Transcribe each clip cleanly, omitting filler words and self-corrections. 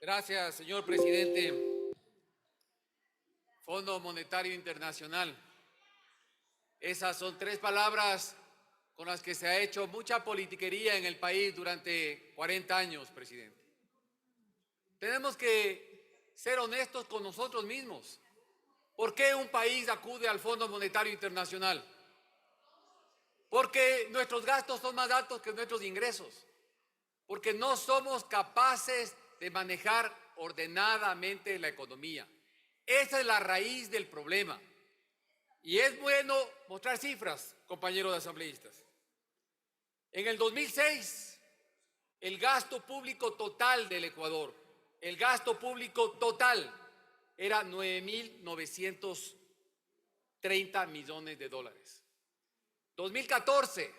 Gracias, señor presidente. Fondo Monetario Internacional. Esas son tres palabras con las que se ha hecho mucha politiquería en el país durante 40 años, presidente. Tenemos que ser honestos con nosotros mismos. ¿Por qué un país acude al Fondo Monetario Internacional? Porque nuestros gastos son más altos que nuestros ingresos. Porque no somos capaces de manejar ordenadamente la economía. Esa es la raíz del problema. Y es bueno mostrar cifras, compañeros asambleístas. En el 2006, el gasto público total del Ecuador, el gasto público total era 9.930 millones de dólares. 2014,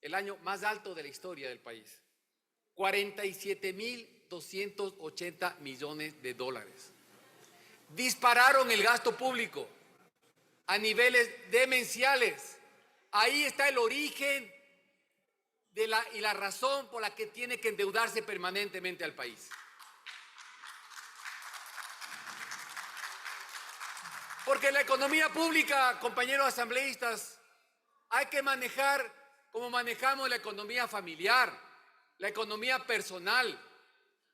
el año más alto de la historia del país, 47.280 millones de dólares. Dispararon el gasto público a niveles demenciales. Ahí está el origen y la razón por la que tiene que endeudarse permanentemente al país. Porque la economía pública, compañeros asambleístas, hay que manejar como manejamos la economía familiar, la economía personal.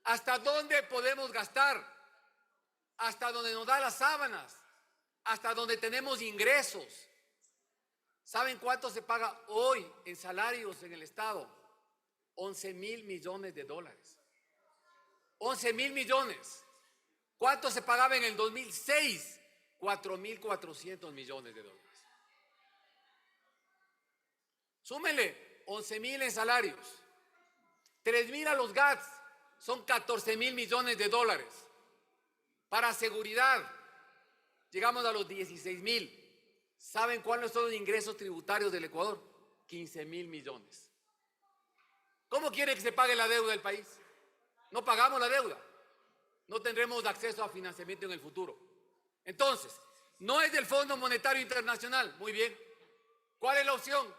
¿Hasta dónde podemos gastar? Hasta donde nos da las sábanas, hasta donde tenemos ingresos. ¿Saben cuánto se paga hoy en salarios en el Estado? 11.000 millones de dólares. 11.000 millones. ¿Cuánto se pagaba en el 2006? 4.400 millones de dólares. Súmele 11.000 en salarios, 3.000 a los GATS, son 14.000 millones de dólares. Para seguridad, llegamos a los 16.000. ¿Saben cuáles son los ingresos tributarios del Ecuador? 15.000 millones. ¿Cómo quiere que se pague la deuda del país? No pagamos la deuda. No tendremos acceso a financiamiento en el futuro. Entonces, no es del Fondo Monetario Internacional. Muy bien. ¿Cuál es la opción?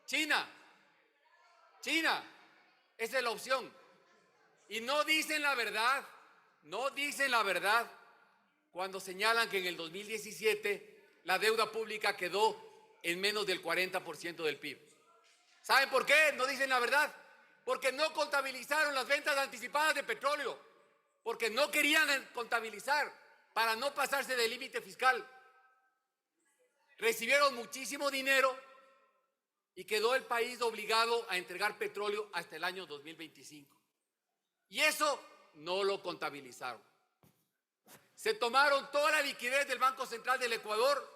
China. China. Esa es la opción. Y no dicen la verdad. No dicen la verdad cuando señalan que en el 2017 la deuda pública quedó en menos del 40% del PIB. ¿Saben por qué no dicen la verdad? Porque no contabilizaron las ventas anticipadas de petróleo, porque no querían contabilizar para no pasarse del límite fiscal. Recibieron muchísimo dinero y quedó el país obligado a entregar petróleo hasta el año 2025. Y eso no lo contabilizaron. Se tomaron toda la liquidez del Banco Central del Ecuador.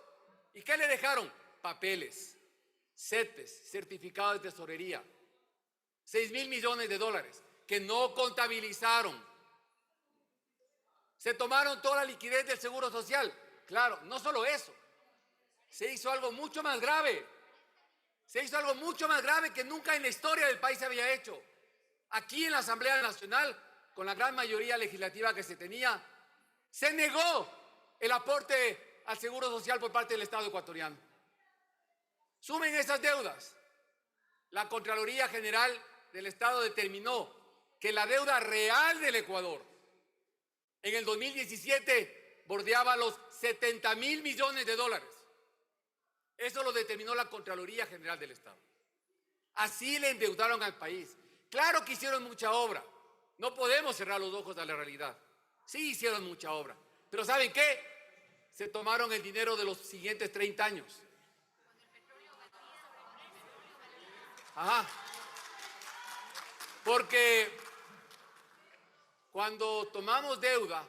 ¿Y qué le dejaron? Papeles, CETES, certificados de tesorería, 6.000 millones de dólares que no contabilizaron. Se tomaron toda la liquidez del Seguro Social. Claro, no solo eso, se hizo algo mucho más grave. Se hizo algo mucho más grave que nunca en la historia del país se había hecho. Aquí en la Asamblea Nacional, con la gran mayoría legislativa que se tenía, se negó el aporte al Seguro Social por parte del Estado ecuatoriano. Sumen esas deudas. La Contraloría General del Estado determinó que la deuda real del Ecuador en el 2017 bordeaba los 70.000 millones de dólares. Eso lo determinó la Contraloría General del Estado. Así le endeudaron al país. Claro que hicieron mucha obra. No podemos cerrar los ojos a la realidad. Sí hicieron mucha obra. Pero ¿saben qué? Se tomaron el dinero de los siguientes 30 años. Ajá. Porque cuando tomamos deuda,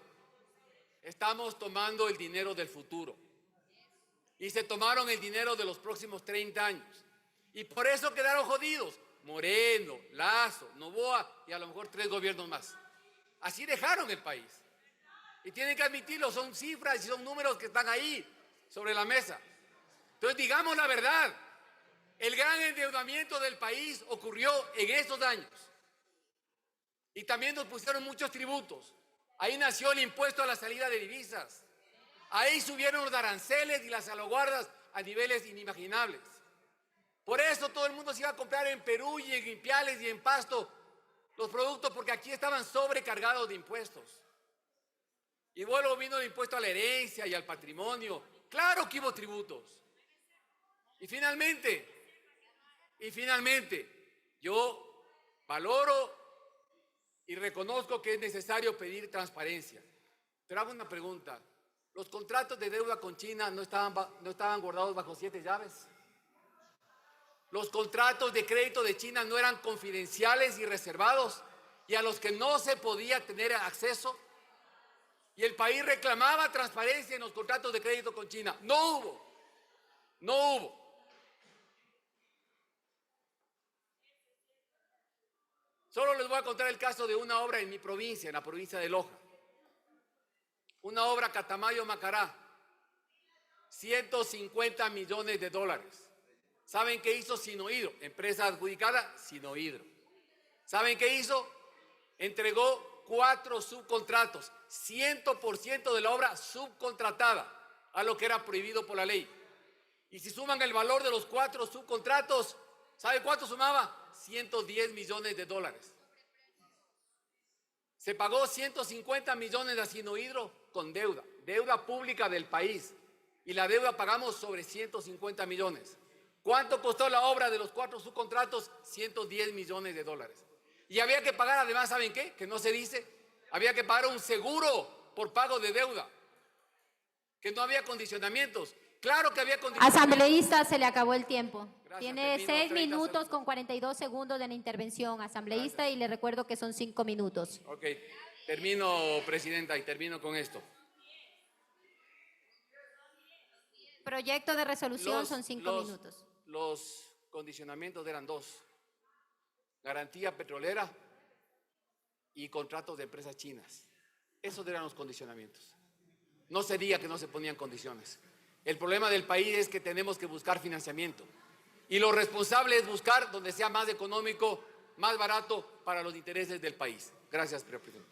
estamos tomando el dinero del futuro. Y se tomaron el dinero de los próximos 30 años. Y por eso quedaron jodidos Moreno, Lazo, Noboa y a lo mejor 3 gobiernos más. Así dejaron el país. Y tienen que admitirlo, son cifras y son números que están ahí sobre la mesa. Entonces digamos la verdad, el gran endeudamiento del país ocurrió en estos años. Y también nos pusieron muchos tributos. Ahí nació el impuesto a la salida de divisas. Ahí subieron los aranceles y las salvaguardas a niveles inimaginables. Por eso todo el mundo se iba a comprar en Perú y en Ipiales y en Pasto los productos porque aquí estaban sobrecargados de impuestos. Y luego vino el impuesto a la herencia y al patrimonio. Claro que hubo tributos. Y finalmente, yo valoro y reconozco que es necesario pedir transparencia. Pero hago una pregunta. ¿Los contratos de deuda con China no estaban guardados bajo 7 llaves? ¿Los contratos de crédito de China no eran confidenciales y reservados y a los que no se podía tener acceso? Y el país reclamaba transparencia en los contratos de crédito con China. No hubo. Solo les voy a contar el caso de una obra en mi provincia, en la provincia de Loja. Una obra Catamayo-Macará, 150 millones de dólares. ¿Saben qué hizo Sinohidro? Empresa adjudicada, Sinohidro. ¿Saben qué hizo? Entregó 4 subcontratos, 100% de la obra subcontratada, a lo que era prohibido por la ley. Y si suman el valor de los 4 subcontratos, ¿sabe cuánto sumaba? 110 millones de dólares. Se pagó 150 millones a Sinohidro con deuda pública del país. Y la deuda pagamos sobre 150 millones. ¿Cuánto costó la obra de los 4 subcontratos? 110 millones de dólares. Y había que pagar, además, ¿saben qué? Que no se dice. Había que pagar un seguro por pago de deuda. Que no había condicionamientos. Claro que había condicionamientos. Asambleísta, se le acabó el tiempo. Gracias, Tiene termino, 6 30 minutos segundos. con 42 segundos de la intervención, asambleísta, y le recuerdo que son 5 minutos. Ok, termino, presidenta, y termino con esto. Proyecto de resolución son 5 minutos. Los condicionamientos eran 2. Garantía petrolera y contratos de empresas chinas. Esos eran los condicionamientos. No se diga que no se ponían condiciones. El problema del país es que tenemos que buscar financiamiento. Y lo responsable es buscar donde sea más económico, más barato para los intereses del país. Gracias, señor presidente.